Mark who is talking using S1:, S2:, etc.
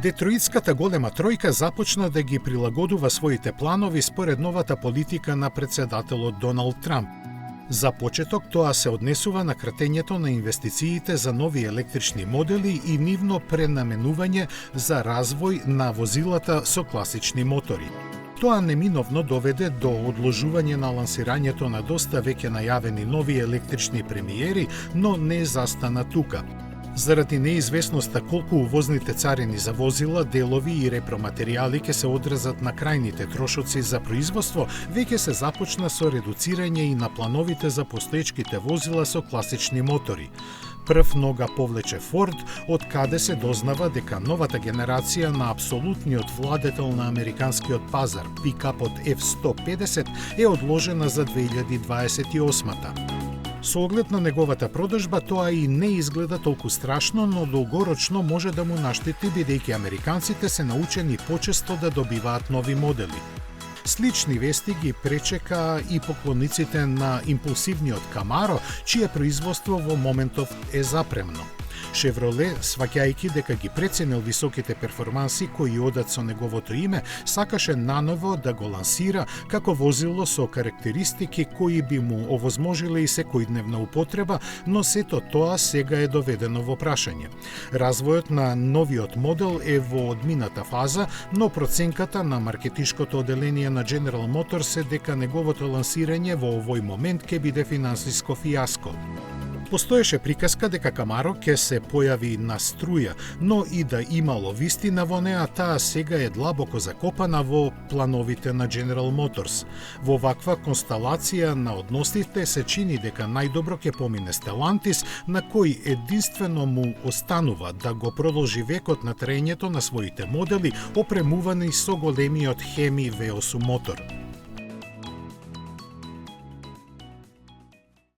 S1: Детроитската голема тројка започна да ги прилагодува своите планови според новата политика на председателот Доналд Трамп. За почеток тоа се однесува на кратењето на инвестициите за нови електрични модели и нивно пренаменување за развој на возилата со класични мотори. Тоа неминовно доведе до одложување на лансирањето на доста веќе најавени нови електрични премиери, но не застана тука. Заради неизвестноста колку увозните царини за возила, делови и репроматеријали ќе се одразат на крајните трошоци за производство, веќе се започна со редуцирање и на плановите за постоечките возила со класични мотори. Прв нога повлече Форд, од каде се дознава дека новата генерација на апсолутниот владетел на американскиот пазар, пикапот F-150, е одложена за 2028-та. Со оглед на неговата продажба, тоа и не изгледа толку страшно, но долгорочно може да му наштети, бидејќи американците се научени почесто да добиваат нови модели. Слични вести ги пречека и поклониците на импулсивниот Камаро, чие производство во моментов е запремно. Шевроле, сваќајќи дека ги преценил високите перформанси кои одат со неговото име, сакаше наново да го лансира како возило со карактеристики кои би му овозможиле и секојдневна употреба, но сето тоа сега е доведено во прашање. Развојот на новиот модел е во одмината фаза, но проценката на маркетишкото оделение на General Motors е дека неговото лансирање во овој момент ќе биде финансиско фијаско. Постоеше приказка дека Камаро ќе се појави на струја, но и да имало вистина во неа, таа сега е длабоко закопана во плановите на General Motors. Во ваква консталација на односите се чини дека најдобро ќе помине Stellantis, на кој единствено му останува да го продолжи векот на траењето на своите модели, опремувани со големиот Hemi V8 мотор.